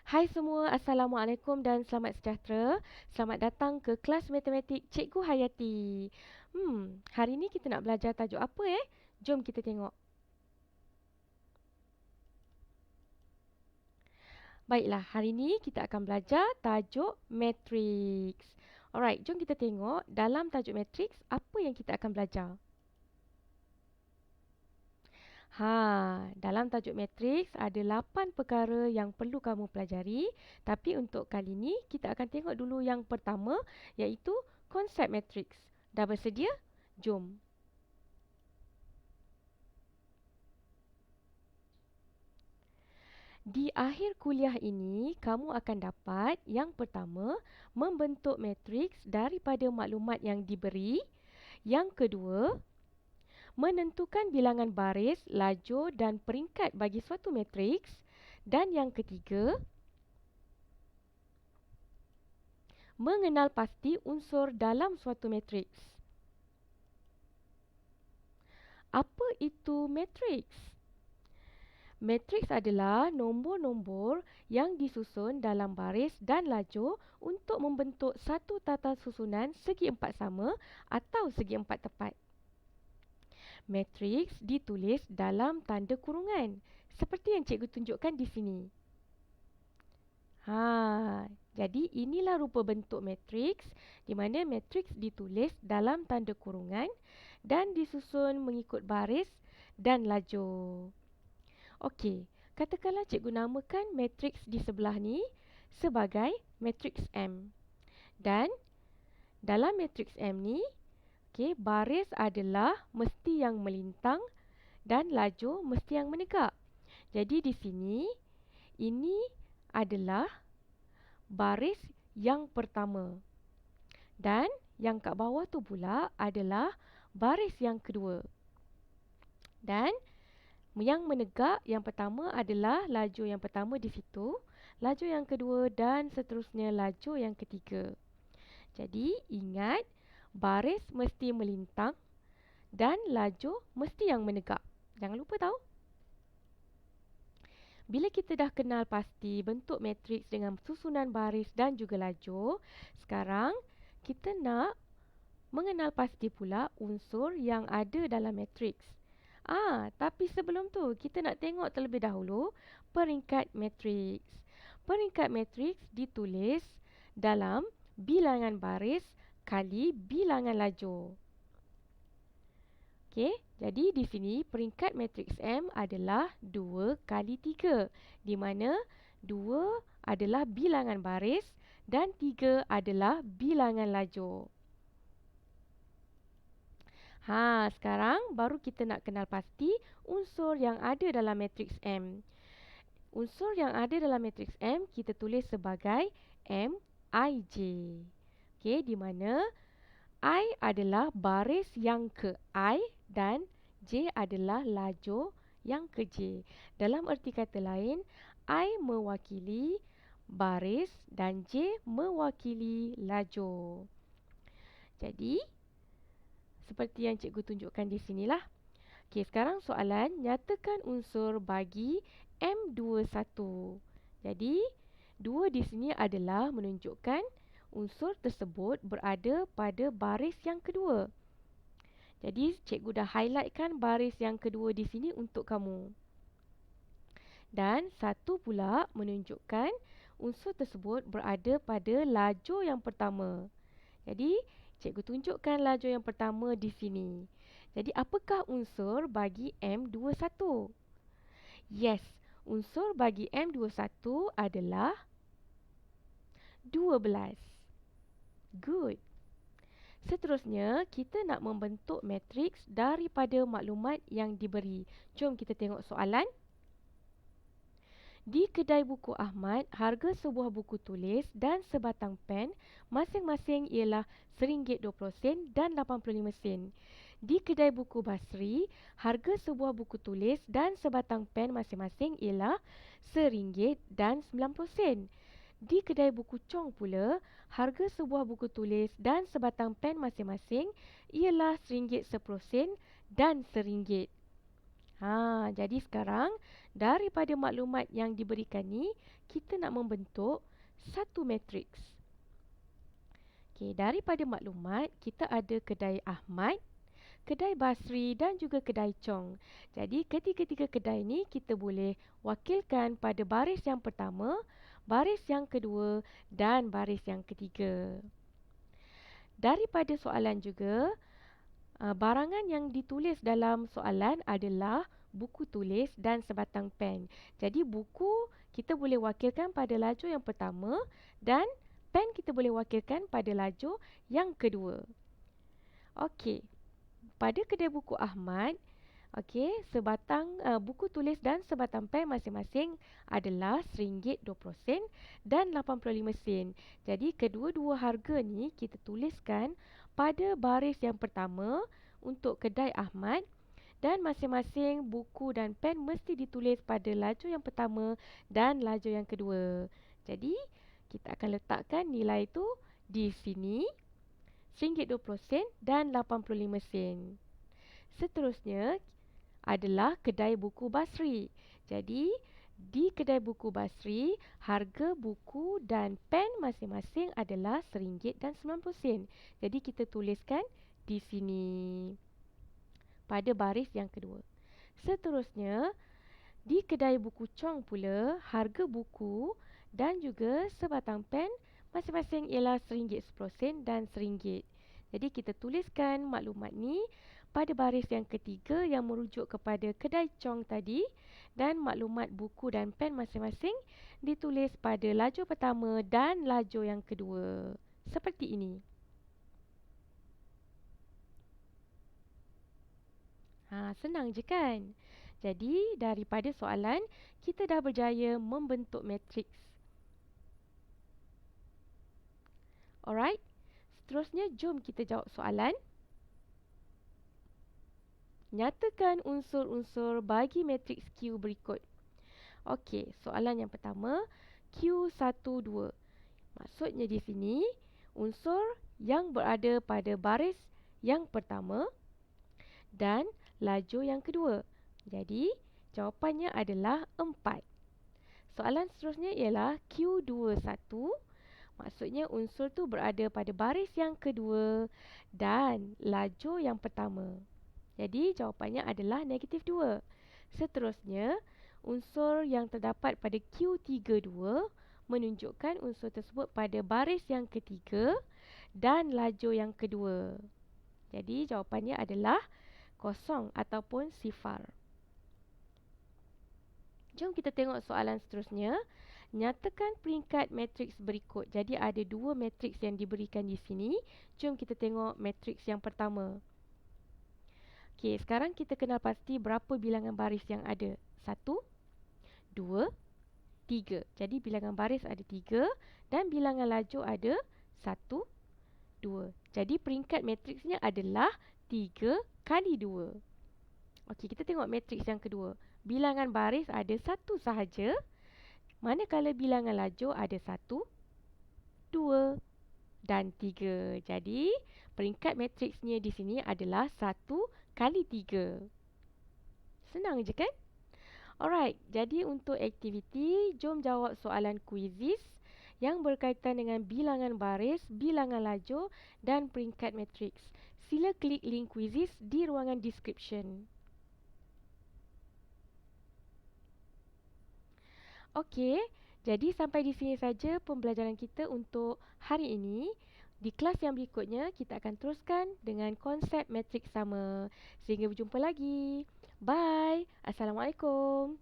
Hai semua, Assalamualaikum dan selamat sejahtera. Selamat datang ke kelas matematik Cikgu Hayati. Hari ni kita nak belajar tajuk apa Jom kita tengok. Baiklah, hari ni kita akan belajar tajuk matriks. Alright, jom kita tengok dalam tajuk matriks apa yang kita akan belajar. Dalam tajuk matriks ada 8 perkara yang perlu kamu pelajari. Tapi untuk kali ni kita akan tengok dulu yang pertama, iaitu konsep matriks. Dah bersedia? Jom. Di akhir kuliah ini, kamu akan dapat yang pertama, membentuk matriks daripada maklumat yang diberi. Yang kedua, menentukan bilangan baris, lajur dan peringkat bagi suatu matriks. Dan yang ketiga, mengenal pasti unsur dalam suatu matriks. Apa itu matriks? Matriks adalah nombor-nombor yang disusun dalam baris dan lajur untuk membentuk satu tata susunan segi empat sama atau segi empat tepat. Matriks ditulis dalam tanda kurungan seperti yang cikgu tunjukkan di sini. Jadi inilah rupa bentuk matriks di mana matriks ditulis dalam tanda kurungan dan disusun mengikut baris dan lajur. Okey, katakanlah cikgu namakan matriks di sebelah ni sebagai matriks M. Dan dalam matriks M ni, baris adalah mesti yang melintang dan lajur mesti yang menegak. Jadi di sini, ini adalah baris yang pertama. Dan yang kat bawah tu pula adalah baris yang kedua. Dan yang menegak yang pertama adalah lajur yang pertama di situ, lajur yang kedua dan seterusnya lajur yang ketiga. Jadi ingat, baris mesti melintang dan lajur mesti yang menegak. Jangan lupa tahu. Bila kita dah kenal pasti bentuk matriks dengan susunan baris dan juga lajur, sekarang kita nak mengenal pasti pula unsur yang ada dalam matriks. Tapi sebelum tu kita nak tengok terlebih dahulu peringkat matriks. Peringkat matriks ditulis dalam bilangan baris kali bilangan lajur. Jadi di sini peringkat matriks M adalah 2 kali 3, di mana 2 adalah bilangan baris dan 3 adalah bilangan lajur. Sekarang baru kita nak kenal pasti unsur yang ada dalam matriks M. Unsur yang ada dalam matriks M kita tulis sebagai MIJ. Di mana I adalah baris yang ke I dan J adalah lajur yang ke J. Dalam erti kata lain, I mewakili baris dan J mewakili lajur. Jadi, seperti yang cikgu tunjukkan di sinilah. Sekarang soalan, nyatakan unsur bagi M21. Jadi, 2 di sini adalah menunjukkan unsur tersebut berada pada baris yang kedua. Jadi, cikgu dah highlightkan baris yang kedua di sini untuk kamu. Dan 1 pula menunjukkan unsur tersebut berada pada lajur yang pertama. Jadi, cikgu tunjukkan lajur yang pertama di sini. Jadi, apakah unsur bagi M21? Yes, unsur bagi M21 adalah 12. Good. Seterusnya, kita nak membentuk matriks daripada maklumat yang diberi. Jom kita tengok soalan. Di kedai buku Ahmad, harga sebuah buku tulis dan sebatang pen masing-masing ialah RM1.20 dan 85 sen. Di kedai buku Basri, harga sebuah buku tulis dan sebatang pen masing-masing ialah RM1 dan 90 sen. Di kedai buku Chong pula, harga sebuah buku tulis dan sebatang pen masing-masing ialah RM1.10 dan RM1. Jadi sekarang daripada maklumat yang diberikan ni, kita nak membentuk satu matriks. Okey, daripada maklumat, kita ada kedai Ahmad, kedai Basri dan juga kedai Chong. Jadi ketiga-tiga kedai ni kita boleh wakilkan pada baris yang pertama, baris yang kedua dan baris yang ketiga. Daripada soalan juga, barangan yang ditulis dalam soalan adalah buku tulis dan sebatang pen. Jadi buku kita boleh wakilkan pada lajur yang pertama dan pen kita boleh wakilkan pada lajur yang kedua. Okey. Pada kedai buku Ahmad, okey, sebatang buku tulis dan sebatang pen masing-masing adalah RM1.20 dan 85 sen. Jadi kedua-dua harga ni kita tuliskan pada baris yang pertama untuk kedai Ahmad dan masing-masing buku dan pen mesti ditulis pada lajur yang pertama dan lajur yang kedua. Jadi kita akan letakkan nilai itu di sini, RM1.20 dan 85 sen. Seterusnya adalah kedai buku Basri. Jadi di kedai buku Basri, harga buku dan pen masing-masing adalah RM1.90. Jadi kita tuliskan di sini pada baris yang kedua. Seterusnya, di kedai buku Chong pula, harga buku dan juga sebatang pen masing-masing ialah RM1.10 dan RM1. Jadi kita tuliskan maklumat ni pada baris yang ketiga yang merujuk kepada kedai Chong tadi, dan maklumat buku dan pen masing-masing ditulis pada lajur pertama dan lajur yang kedua. Seperti ini. Senang je kan? Jadi daripada soalan, kita dah berjaya membentuk matriks. Alright, seterusnya jom kita jawab soalan. Nyatakan unsur-unsur bagi matriks Q berikut. Okey, soalan yang pertama, Q12. Maksudnya di sini, unsur yang berada pada baris yang pertama dan lajur yang kedua. Jadi, jawapannya adalah 4. Soalan seterusnya ialah Q21. Maksudnya unsur tu berada pada baris yang kedua dan lajur yang pertama. Jadi jawapannya adalah -2. Seterusnya, unsur yang terdapat pada Q32 menunjukkan unsur tersebut pada baris yang ketiga dan lajur yang kedua. Jadi jawapannya adalah kosong ataupun sifar. Jom kita tengok soalan seterusnya. Nyatakan peringkat matriks berikut. Jadi ada dua matriks yang diberikan di sini. Jom kita tengok matriks yang pertama. Okey, sekarang kita kenal pasti berapa bilangan baris yang ada. 1, 2, 3. Jadi bilangan baris ada 3 dan bilangan lajur ada 1, 2. Jadi peringkat matriksnya adalah 3 kali 2. Okey, kita tengok matriks yang kedua. Bilangan baris ada 1 sahaja. Manakala bilangan lajur ada 1, 2 dan 3. Jadi peringkat matriksnya di sini adalah 1 kali 3. Senang je kan? Alright, jadi untuk aktiviti, jom jawab soalan kuisis yang berkaitan dengan bilangan baris, bilangan lajur dan peringkat matriks. Sila klik link kuisis di ruangan description. Okey, jadi sampai di sini saja pembelajaran kita untuk hari ini. Di kelas yang berikutnya, kita akan teruskan dengan konsep matriks sama. Sehingga berjumpa lagi. Bye. Assalamualaikum.